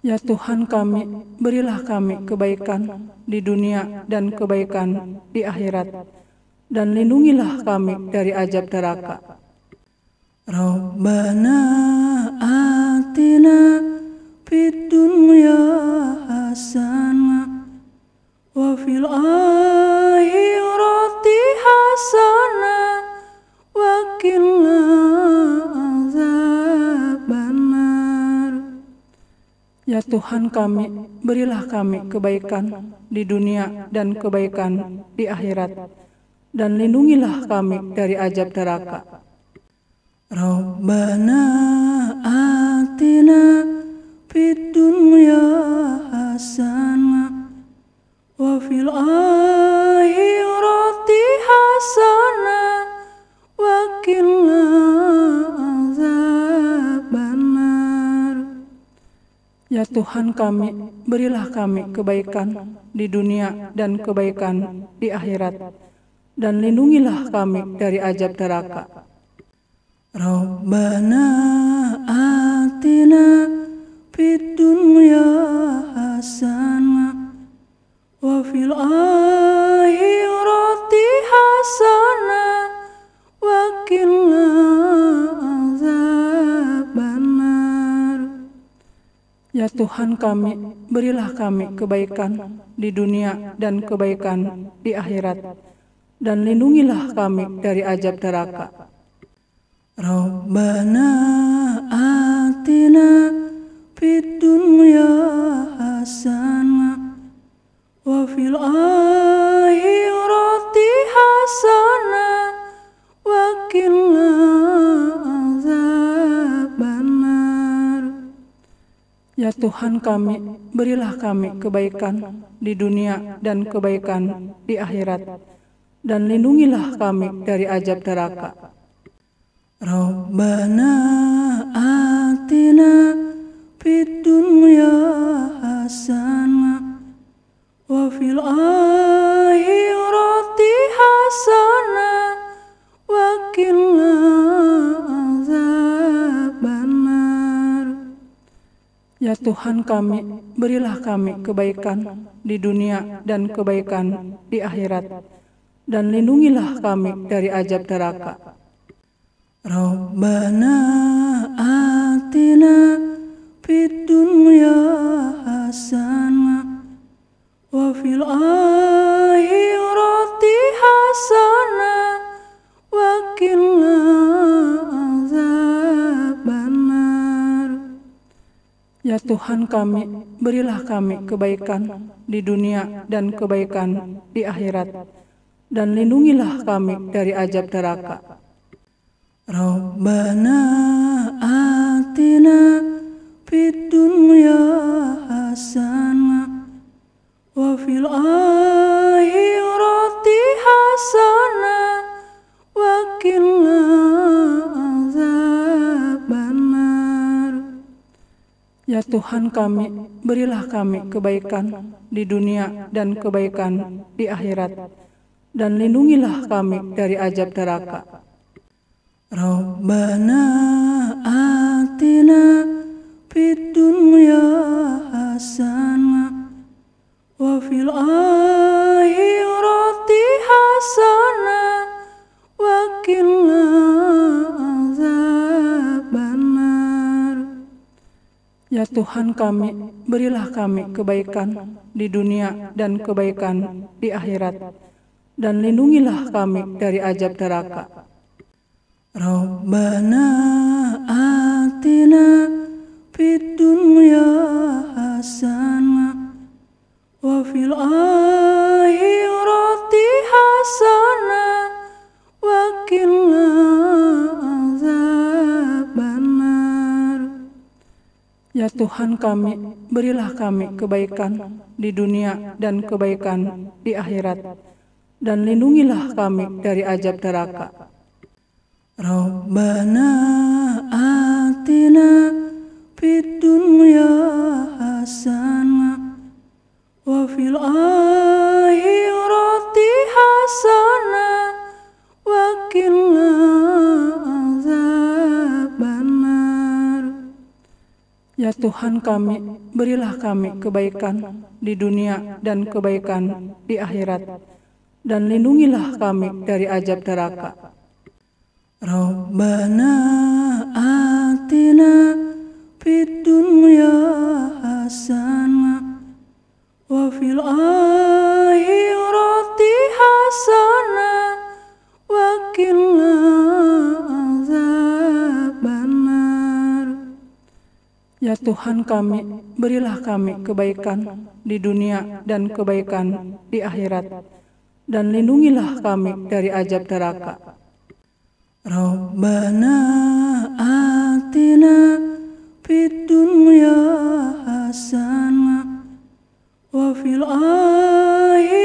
Ya Tuhan kami, berilah kami kebaikan di dunia dan kebaikan di akhirat, dan lindungilah kami dari azab neraka. Rabbana atina fid dunya hasanah wa fil akhirati hasanah wa qina azabannar. Ya Tuhan kami, berilah kami kebaikan di dunia dan kebaikan di akhirat, dan lindungilah kami dari azab neraka. Rabbana atina fid dunya hasanah wa fil akhirati hasanah wa qina azabannar. Ya Tuhan kami, berilah kami kebaikan di dunia dan kebaikan di akhirat, dan lindungilah kami dari azab neraka. Rabbana atina fid dunya hasanah wa fil akhirati hasanah wa qina azabannar. Ya Tuhan kami, berilah kami kebaikan di dunia dan kebaikan di akhirat, dan lindungilah kami dari azab neraka. Rabbana atina fid dunya hasanah wa fil akhirati hasanah wa qina azabannar. Ya Tuhan kami, berilah kami kebaikan di dunia dan kebaikan di akhirat, dan lindungilah kami dari azab neraka. Rabbana atina fid dunya hasanah wa fil akhirati hasanah wa qina azabannar. Ya Tuhan kami, berilah kami kebaikan di dunia dan kebaikan di akhirat, dan lindungilah kami dari azab neraka. Rabbana atina fid dunya hasanah wa fil akhirati hasanah wa qina azabannar. Ya Tuhan kami, berilah kami kebaikan di dunia dan kebaikan di akhirat, dan lindungilah kami dari azab neraka. Rabbana atina fid dunya hasanah wa fil akhirati hasanah wa qina azabannar. Ya Tuhan kami, berilah kami kebaikan di dunia dan kebaikan di akhirat, dan lindungilah kami dari azab neraka. Rabbana atina fid dunya hasanah wa fil akhirati hasanah wa qina azabannar. Ya Tuhan kami, berilah kami kebaikan di dunia dan kebaikan di akhirat, dan lindungilah kami dari azab neraka. Rabbana atina fid dunya hasanah wa fil akhirati hasanah wa qina azabannar. Ya Tuhan kami, berilah kami kebaikan di dunia dan kebaikan di akhirat, dan lindungilah kami dari azab neraka. Rabbana atina fid dunya hasanah wa fil akhirati hasanah wa qina azabannar. Ya Tuhan kami, berilah kami kebaikan di dunia dan kebaikan di akhirat, dan lindungilah kami dari azab neraka. Rabbana atina fid dunya hasanah wa fil akhirati hasanah wa qina azabannar. Ya Tuhan kami, berilah kami kebaikan di dunia dan kebaikan di akhirat, dan lindungilah kami dari azab neraka. Rabbana atina fid dunya hasanah wa fil akhirati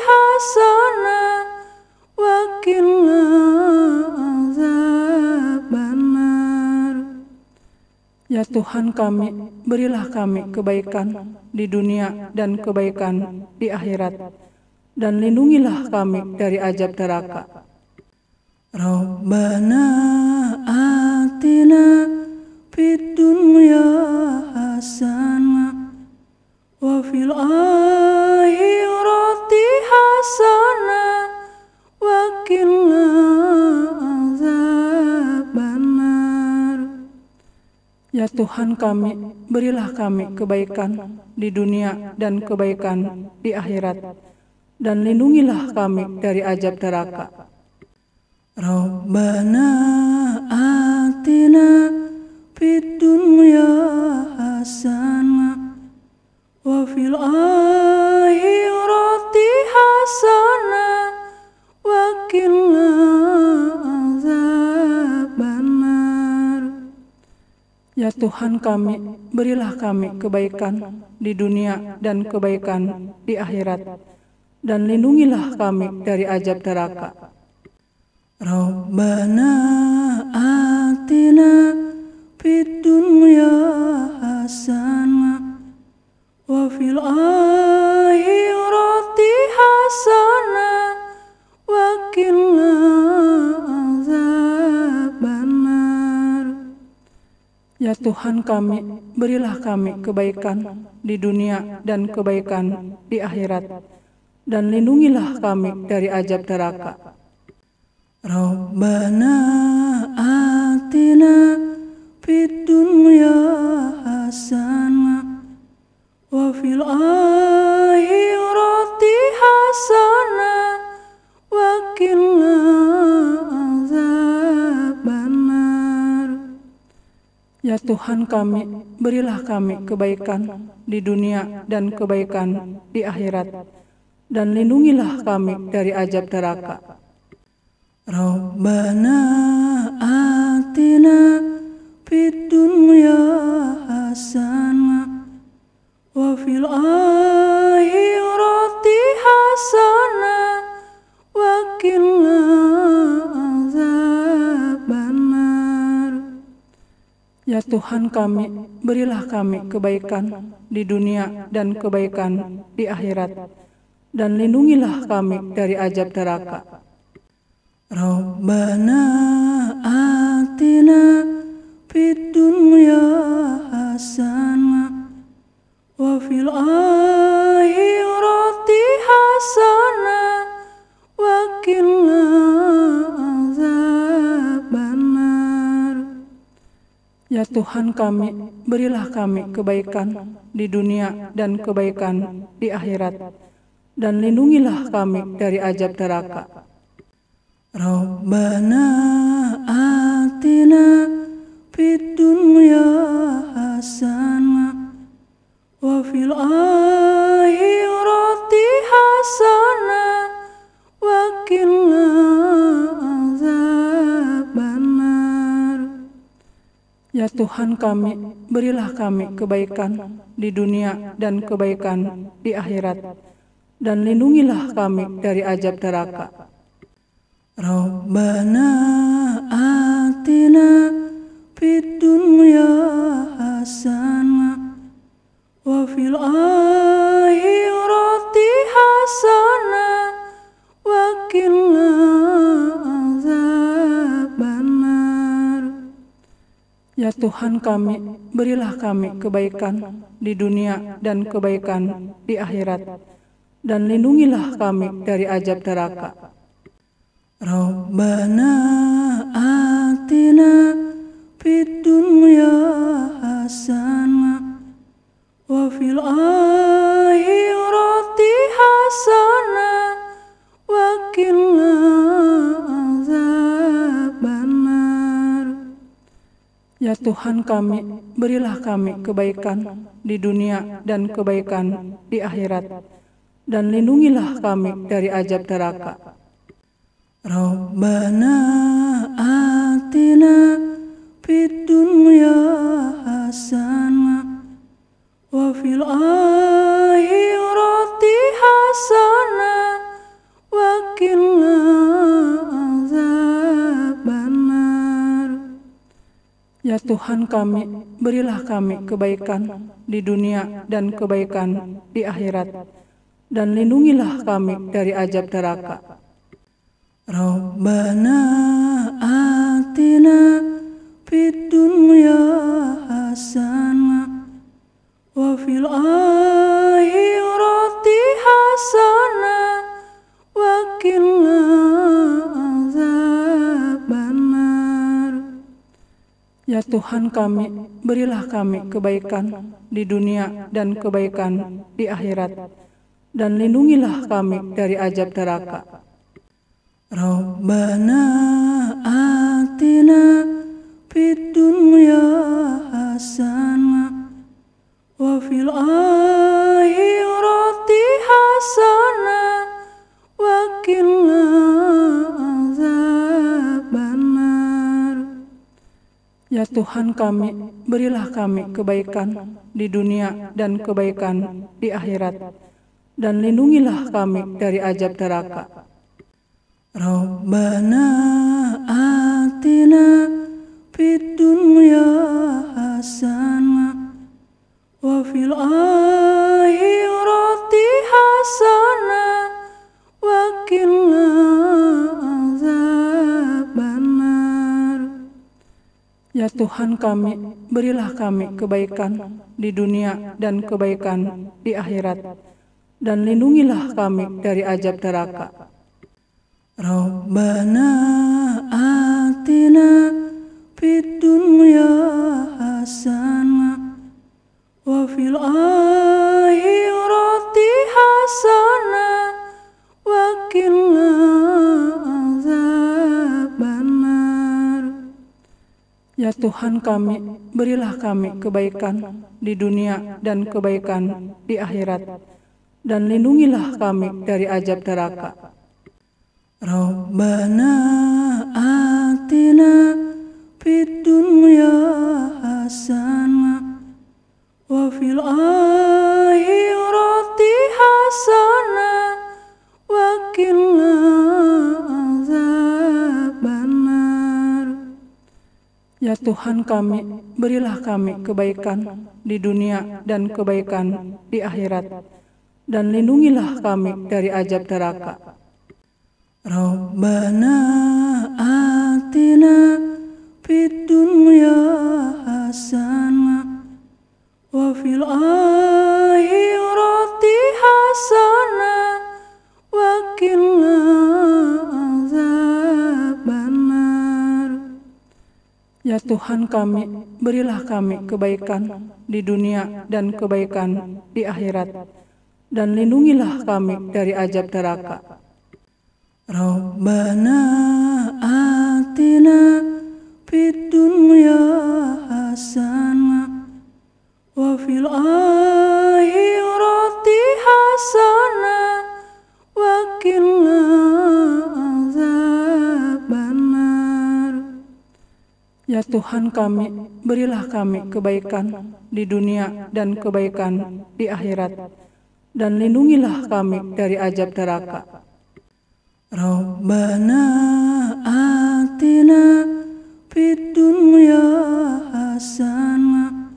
hasanah wa qina azabannar. Ya Tuhan kami, berilah kami kebaikan di dunia dan kebaikan di akhirat, dan lindungilah kami dari azab neraka. Rabbana atina fid dunya hasanah wa fil akhirati hasanah wa qina azabannar. Ya Tuhan kami, berilah kami kebaikan di dunia dan kebaikan di akhirat, dan lindungilah kami dari azab neraka. Rabbana atina fid dunya hasanah wa fil akhirati hasanah wa qina azabannar. Ya Tuhan kami, berilah kami kebaikan di dunia dan kebaikan di akhirat, dan lindungilah kami dari azab neraka. Rabbana atina fid dunya hasanah wa fil akhirati hasanah wa qina azabannar. Ya Tuhan kami, berilah kami kebaikan di dunia dan kebaikan di akhirat, dan lindungilah kami dari azab neraka. Rabbana atina fid dunya hasanah wa fil akhirati hasanah wa qina azabannar. Ya Tuhan kami, berilah kami kebaikan di dunia dan kebaikan di akhirat, dan lindungilah kami dari azab neraka. Rabbana atina fid dunya hasanah wa fil akhirati hasanah wa qina azabannar. Ya Tuhan kami, berilah kami kebaikan di dunia dan kebaikan di akhirat, dan lindungilah kami dari azab neraka. Rabbana atina fid dunya hasanah wa fil akhirati hasanah wa qina azabannar. Ya Tuhan kami, berilah kami kebaikan di dunia dan kebaikan di akhirat, dan lindungilah kami dari azab neraka. Rabbana atina fid dunya hasanah wa fil akhirati hasanah wa qina azabannar. Ya Tuhan kami, berilah kami kebaikan di dunia dan kebaikan di akhirat, dan lindungilah kami dari azab neraka. Rabbana atina fid dunya hasanah wa fil akhirati hasanah wa qina azabannar. Ya Ya Tuhan kami, berilah kami kebaikan di dunia dan kebaikan di akhirat, dan lindungilah kami dari azab neraka. Rabbana atina fid dunya hasanah wa fil akhirati hasanah wa qina azabannar. Ya Tuhan kami, berilah kami kebaikan di dunia dan kebaikan di akhirat, dan lindungilah kami dari azab neraka. Rabbana atina fid dunya hasanah wa fil akhirati hasanah wa qina azabannar. Ya Tuhan kami, berilah kami kebaikan di dunia dan kebaikan di akhirat, dan lindungilah kami dari azab neraka. Rabbana atina fid dunya hasanah wa fil akhirati hasanah wa qina azabannar. Ya Tuhan kami, berilah kami kebaikan di dunia dan kebaikan di akhirat, dan lindungilah kami dari azab neraka. Rabbana atina fid dunya hasanah wa fil akhirati hasanah wa qina azabannar. Ya Tuhan kami, berilah kami kebaikan di dunia dan kebaikan di akhirat, dan lindungilah kami dari azab neraka. Rabbana atina fid dunya hasanah wa fil akhirati hasanah wa qina azabannar. Ya Tuhan kami, berilah kami kebaikan di dunia dan kebaikan di akhirat, dan lindungilah kami dari azab neraka. Rabbana atina fid dunya hasanah wa fil akhirati hasanah wa qina azabannar. Ya Tuhan kami, berilah kami kebaikan di dunia dan kebaikan di akhirat, dan lindungilah kami dari azab neraka. Rabbana atina fid dunya hasanah wa fil akhirati hasanah wa qina azabannar. Ya Tuhan kami, berilah kami kebaikan di dunia dan kebaikan di akhirat, dan lindungilah kami dari azab neraka. Rabbana atina fid dunya hasanah wa fil akhirati hasanah wa qina azabannar. Ya Tuhan kami, berilah kami kebaikan di dunia dan kebaikan di akhirat, dan lindungilah kami dari azab neraka. Rabbana atina fid dunya hasanah wa fil akhirati hasanah wa qina azabannar. Ya Tuhan kami, berilah kami kebaikan di dunia dan kebaikan di akhirat, dan lindungilah kami dari azab neraka. Rabbana atina fid dunya hasanah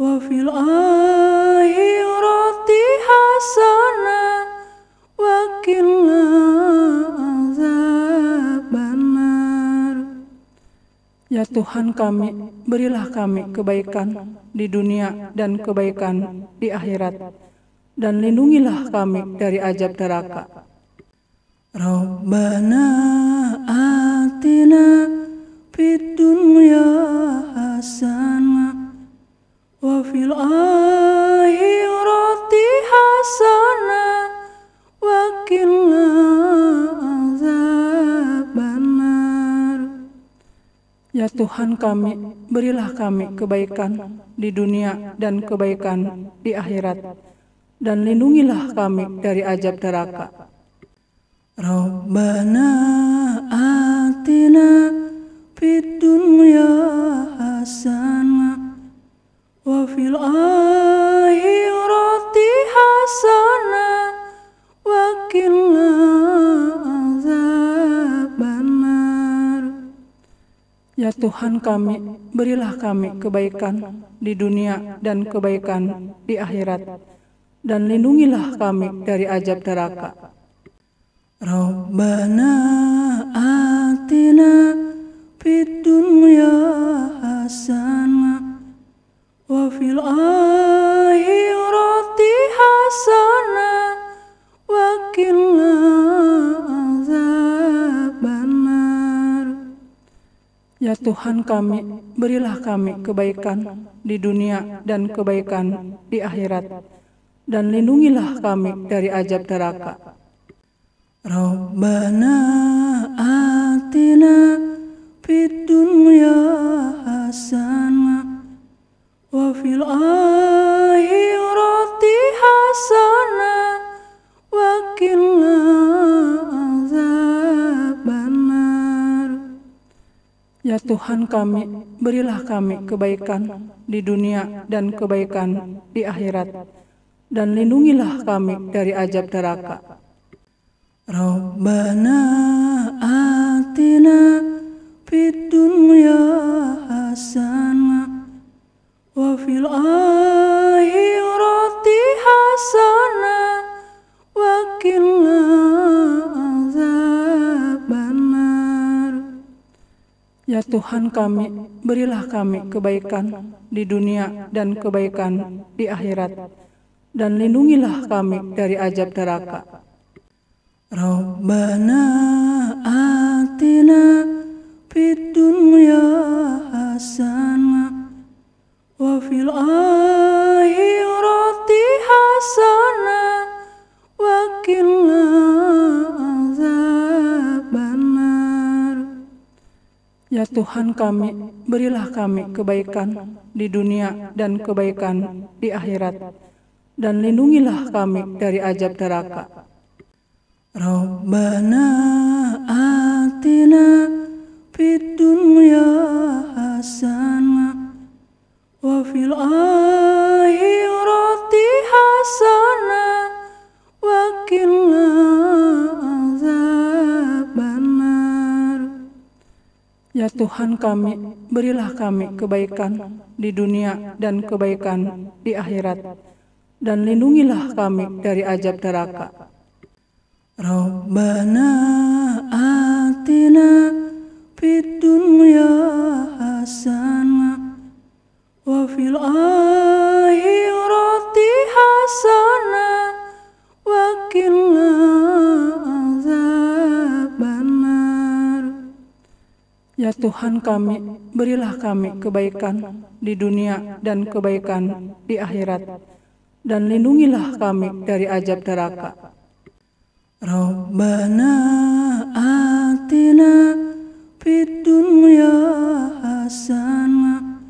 wa fil akhirati hasanah wa qina azabannar. Ya Ya Tuhan kami, berilah kami kebaikan di dunia dan kebaikan di akhirat, dan lindungilah kami dari azab neraka. Rabbana atina fid dunya hasanah wa fil akhirati hasanah wa qina azabannar. Ya Tuhan kami, berilah kami kebaikan di dunia dan kebaikan di akhirat, dan lindungilah kami dari azab neraka. Rabbana atina fid dunya hasanah wa fil akhirati hasanah wa qina azabannar. Ya Tuhan kami, berilah kami kebaikan di dunia dan kebaikan di akhirat, dan lindungilah kami dari azab neraka. Rabbana atina fid dunya hasanah wa fil akhirati hasanah wa qina azabannar. Ya Tuhan kami, berilah kami kebaikan di dunia dan kebaikan di akhirat, dan lindungilah kami dari azab neraka. Rabbana atina fid dunya hasanah wa fil akhirati hasanah wa qina azabannar. Ya Tuhan kami, berilah kami kebaikan di dunia dan kebaikan di akhirat, dan lindungilah kami dari azab neraka. Rabbana atina fid dunya hasanah wa fil akhirati hasanah wa qina azabannar. Ya Tuhan kami, berilah kami kebaikan di dunia dan kebaikan di akhirat, dan lindungilah kami dari azab neraka. Rabbana atina fid dunya hasanah wa fil akhirati hasanah wa qina azabannar. Ya Tuhan kami, berilah kami kebaikan di dunia dan kebaikan di akhirat, dan lindungilah kami dari azab neraka. Rabbana atina fid dunya hasanah wa fil akhirati hasanah wa qina azabannar. Ya Tuhan kami, berilah kami kebaikan di dunia dan kebaikan di akhirat, dan lindungilah kami dari azab neraka. Rabbana atina fid dunya hasanah wa fil akhirati hasanah wa qina azabannar. Ya Tuhan kami, berilah kami kebaikan di dunia dan kebaikan di akhirat, dan lindungilah kami dari azab neraka. Rabbana atina fid dunya hasanah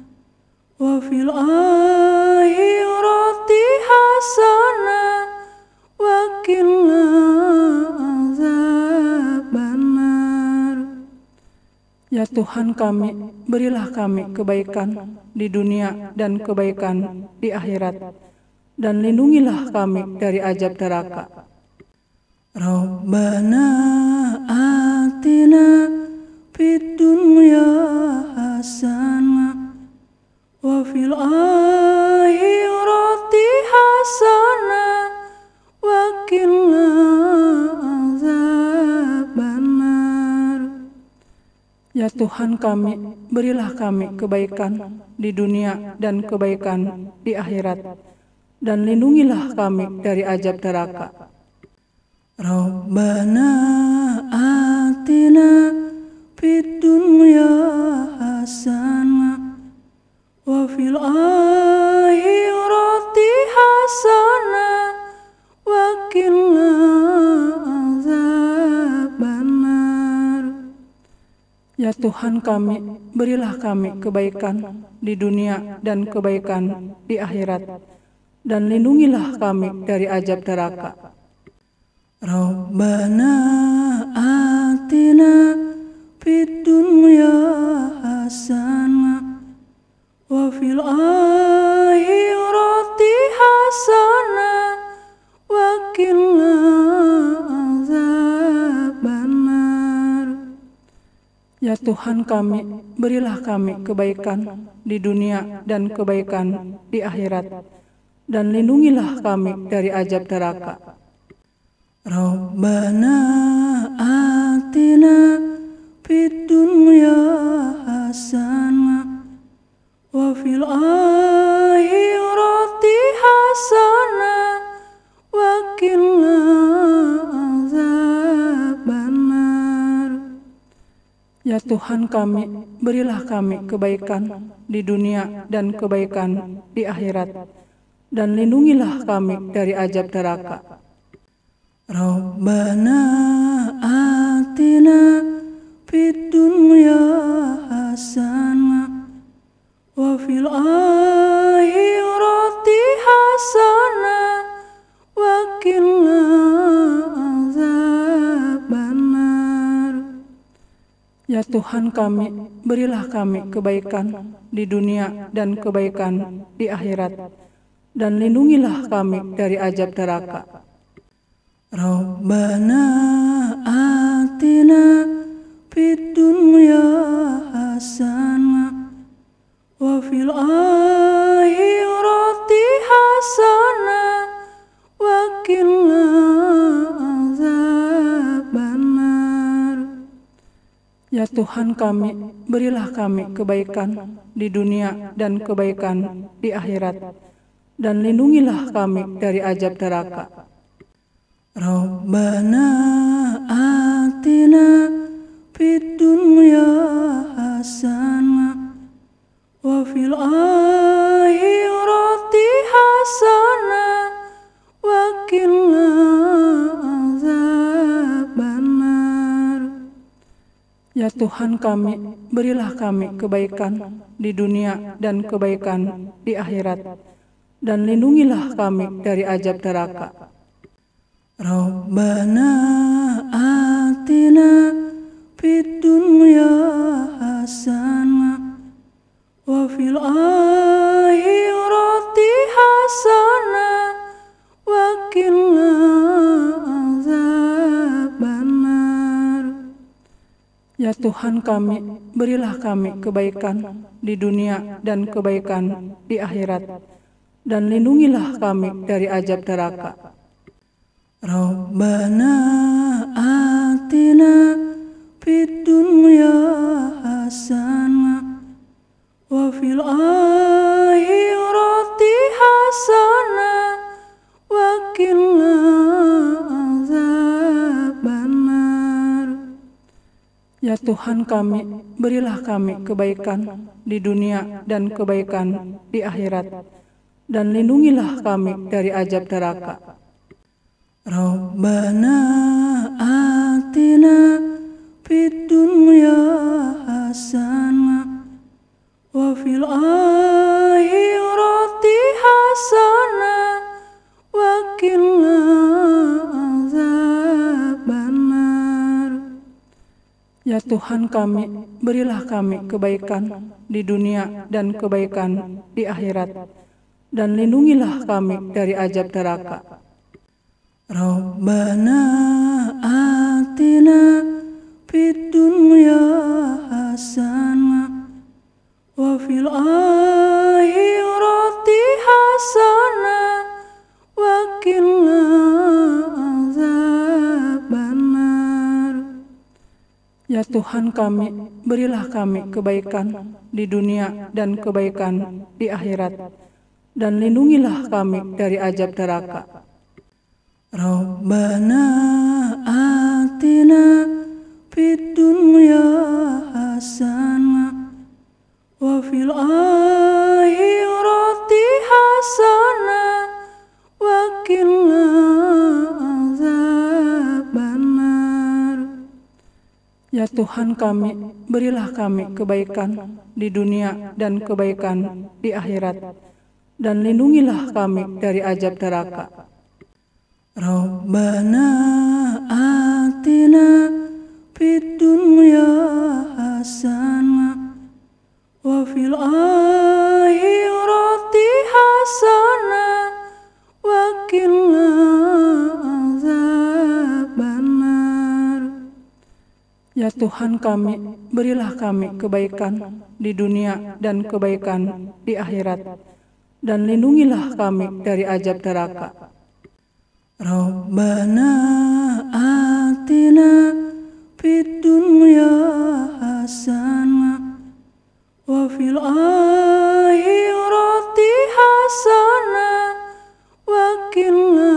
wa fil akhirati hasanah wa qina azabannar. Ya Tuhan kami, berilah kami kebaikan di dunia dan kebaikan di akhirat, dan lindungilah kami dari azab neraka. Rabbana atina fid dunya hasanah wa fil akhirati hasanah wa qina azabannar. Ya Tuhan kami, berilah kami kebaikan di dunia dan kebaikan di akhirat, dan lindungilah kami dari azab neraka. Rabbana atina fid dunya hasanah wa fil akhirati hasanah wa qina azabannar. Ya Tuhan kami, berilah kami kebaikan di dunia dan kebaikan di akhirat, dan lindungilah kami dari azab neraka. Rabbana atina fid dunya hasanah wa fil akhirati hasanah wa qina azabannar. Ya Tuhan kami, berilah kami kebaikan di dunia dan kebaikan di akhirat, dan lindungilah kami dari azab neraka. Rabbana atina fid dunya hasanah wa fil akhirati hasanah wa qina azabannar. Ya Tuhan kami, berilah kami kebaikan di dunia dan kebaikan di akhirat, dan lindungilah kami dari azab neraka. Rabbana atina fid dunya hasanah wa fil akhirati hasanah wa qina azabannar. Ya Tuhan kami, berilah kami kebaikan di dunia dan kebaikan di akhirat, dan lindungilah kami dari azab neraka. Rabbana atina fid dunya hasanah wa fil akhirati hasanah wa qina azabannar. Ya Tuhan kami, berilah kami kebaikan di dunia dan kebaikan di akhirat, dan lindungilah kami dari azab neraka. Rabbana atina fid dunya hasanah wa fil akhirati hasanah wa qina azabannar. Ya Tuhan kami, berilah kami kebaikan di dunia dan kebaikan di akhirat, dan lindungilah kami dari azab neraka. Rabbana atina fid dunya hasanah wa fil akhirati hasanah wa qina azabannar. Ya Tuhan kami, berilah kami kebaikan di dunia dan kebaikan di akhirat, dan lindungilah kami dari azab neraka. Rabbana atina fid dunya hasanah wa fil akhirati hasanah wa qina azabannar. Ya Tuhan kami, berilah kami kebaikan di dunia dan kebaikan di akhirat, dan lindungilah kami dari azab neraka. Rabbana atina fid dunya hasanah wa fil akhirati hasanah wa qina azabannar. Ya Tuhan kami, berilah kami kebaikan di dunia dan kebaikan di akhirat, dan lindungilah kami dari azab neraka. Rabbana atina fid dunya hasanah wa fil akhirati hasanah wa qina azabannar. Ya Ya Tuhan kami, berilah kami kebaikan di dunia dan kebaikan di akhirat, dan lindungilah kami dari azab neraka. Rabbana atina fid dunya hasanah wa fil akhirati hasanah wa qina azabannar. Ya Tuhan kami, berilah kami kebaikan di dunia dan kebaikan di akhirat, dan lindungilah kami dari azab neraka. Rabbana atina fid dunya hasanah wa fil akhirati hasanah wa qina azabannar. Ya Tuhan kami, berilah kami kebaikan di dunia dan kebaikan di akhirat, dan lindungilah kami dari azab neraka. Rabbana atina fid dunya hasanah wa fil akhirati hasanah wa qina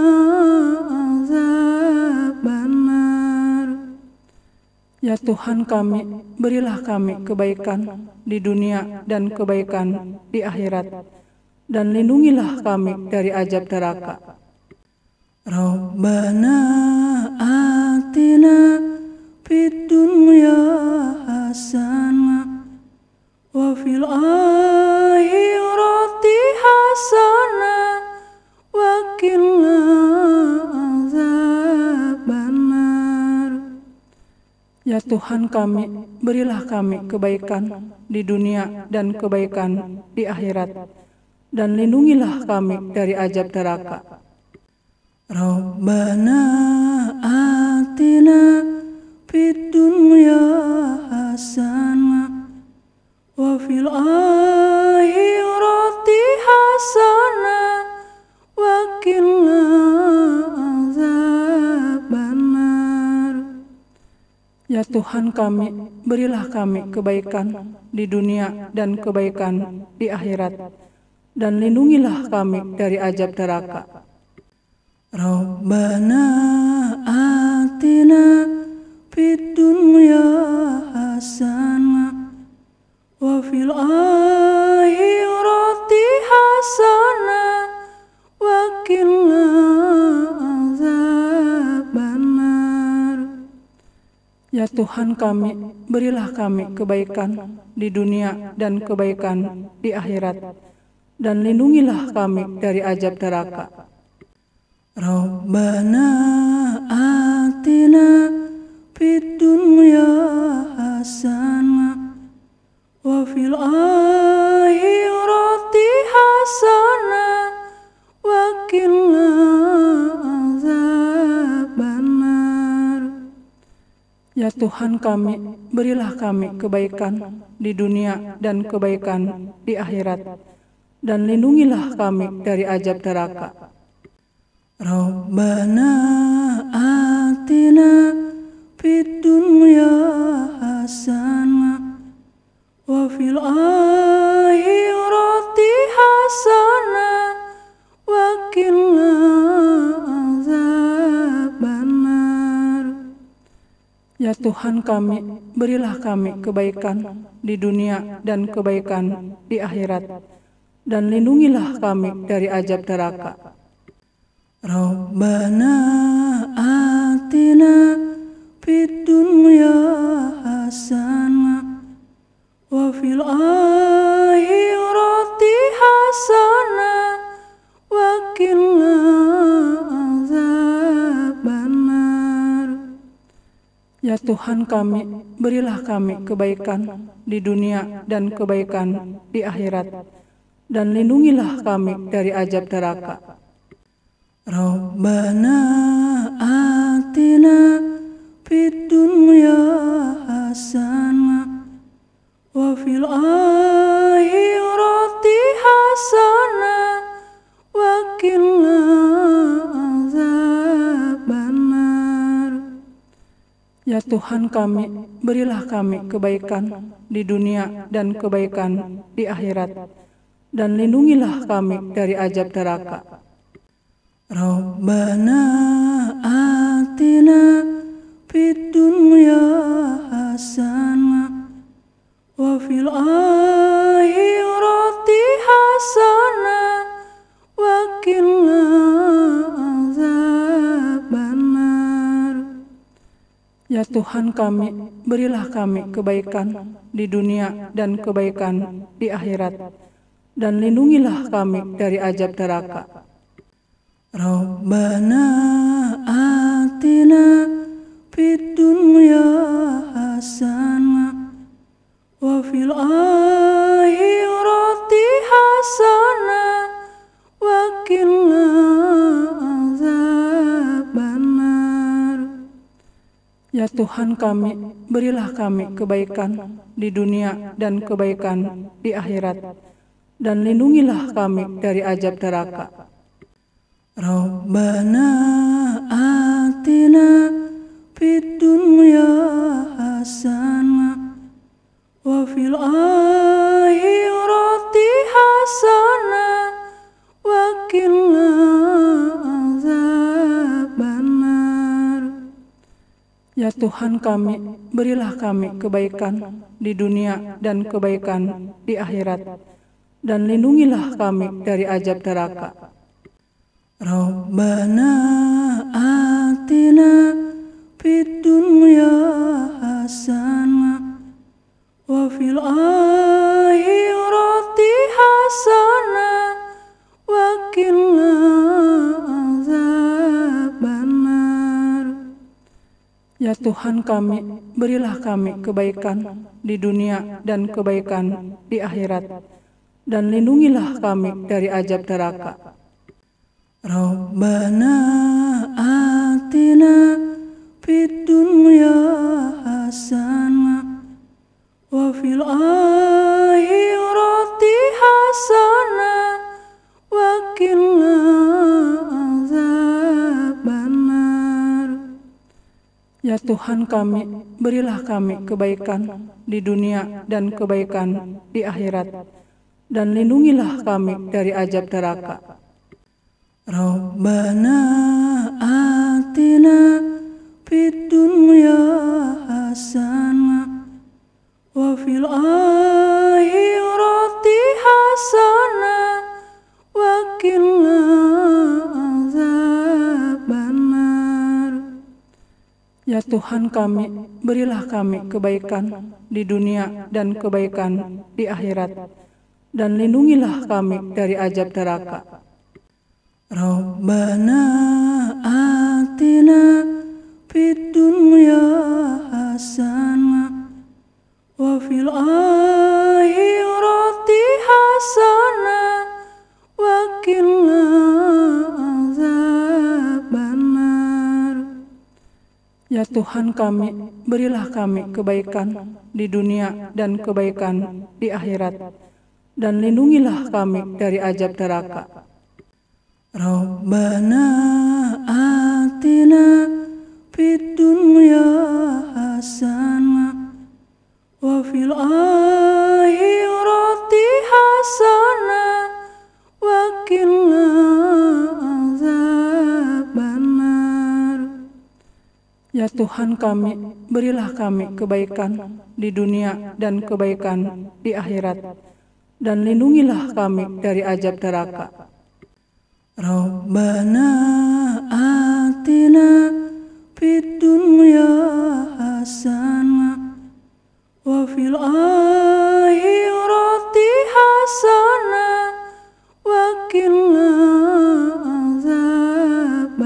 azabannar. Ya Tuhan kami, berilah kami kebaikan di dunia dan kebaikan di akhirat, dan lindungilah kami dari azab neraka. Rabbana atina fid dunya hasanah wa fil akhirati hasanah wa qina azabannar. Ya Tuhan kami, berilah kami kebaikan di dunia dan kebaikan di akhirat, dan lindungilah kami dari azab neraka. Rabbana atina fid dunya hasanah wa fil akhirati hasanah wa qina azabannar. Ya Tuhan kami, berilah kami kebaikan di dunia dan kebaikan di akhirat, dan lindungilah kami dari azab neraka. Rabbana atina fid dunya hasanah wa fil akhirati hasanah wa qina azabannar. Ya Tuhan kami, berilah kami kebaikan di dunia dan kebaikan di akhirat, dan lindungilah kami dari azab neraka. Rabbana atina fid dunya hasanah wa fil akhirati hasanah wa qina azabannar. Ya Tuhan kami, berilah kami kebaikan di dunia dan kebaikan di akhirat, dan lindungilah kami dari azab neraka. Rabbana atina fid dunya hasanah wa fil akhirati hasanah wa qina azabannar. Ya Tuhan kami, berilah kami kebaikan di dunia dan kebaikan di akhirat, dan lindungilah kami dari azab neraka. Rabbana atina fid dunya hasanah wa fil akhirati hasanah wa qina azabannar. Ya Tuhan kami, berilah kami kebaikan di dunia dan kebaikan di akhirat, dan lindungilah kami dari azab neraka. Rabbana atina fid dunya hasanah wa fil akhirati hasanah wa qina Ya Tuhan kami, berilah kami kebaikan di dunia dan kebaikan di akhirat, dan lindungilah kami dari azab neraka. Rabbana atina fid dunya hasanah wa fil akhirati hasanah wa qina azabannar. Ya Tuhan kami, berilah kami kebaikan di dunia dan kebaikan di akhirat, dan lindungilah kami dari azab neraka. Rabbana atina fid dunya hasanah wa fil akhirati hasanah wa qina azabannar. Ya Tuhan kami, berilah kami kebaikan di dunia dan kebaikan di akhirat, dan lindungilah kami dari azab neraka. Rabbana atina fid dunya hasanah wa fil akhirati hasanah wa qina azabannar. Ya Tuhan kami, berilah kami kebaikan di dunia dan kebaikan di akhirat, dan lindungilah kami dari azab neraka. Rabbana atina fid dunya hasanah wa fil akhirati hasanah wa qina azabannar. Ya Tuhan kami, berilah kami kebaikan di dunia dan kebaikan di akhirat, dan lindungilah kami dari azab neraka. Rabbana atina fid dunya hasanah wa fil akhirati hasanah wa qina azabannar. Ya Tuhan kami, berilah kami kebaikan di dunia dan kebaikan di akhirat, dan lindungilah kami dari azab neraka. Rabbana atina fid dunya hasanah wa fil akhirati hasanah wa qina azabannar. Ya Tuhan kami, berilah kami kebaikan di dunia dan kebaikan di akhirat, dan lindungilah kami dari azab neraka. Rabbana atina fid dunya hasanah wa fil akhirati hasanah wa qina azabannar. Ya Tuhan kami, berilah kami kebaikan di dunia dan kebaikan di akhirat, dan lindungilah kami dari azab neraka. Rabbana atina fid dunya hasanah wa fil akhirati hasanah wa qina azabannar. Ya Tuhan kami, berilah kami kebaikan di dunia dan kebaikan di akhirat, dan lindungilah kami dari azab neraka. Rabbana atina fid dunya hasanah wa fil akhirati hasanah wa qina azabannar.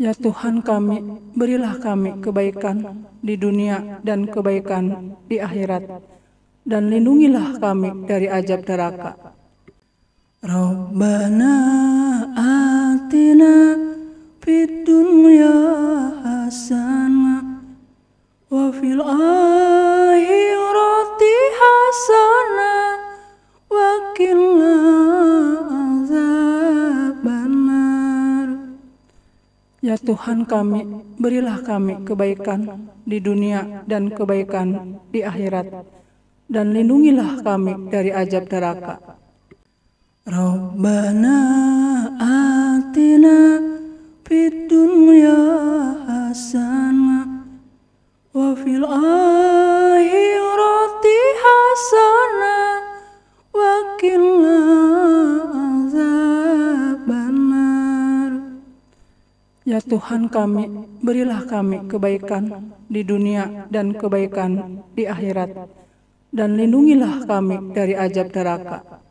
Ya Tuhan kami, berilah kami kebaikan di dunia dan kebaikan di akhirat, dan lindungilah kami dari azab neraka. Rabbana atina fid dunya hasanah wa fil akhirati hasanah wa qina azabannar. Ya Tuhan kami, berilah kami kebaikan di dunia dan kebaikan di akhirat, dan lindungilah kami dari azab neraka. Rabbana atina fid dunya hasanah wa fil akhirati hasanah wa qina azabannar. Ya Tuhan kami, berilah kami kebaikan di dunia dan kebaikan di akhirat, dan lindungilah kami dari azab neraka.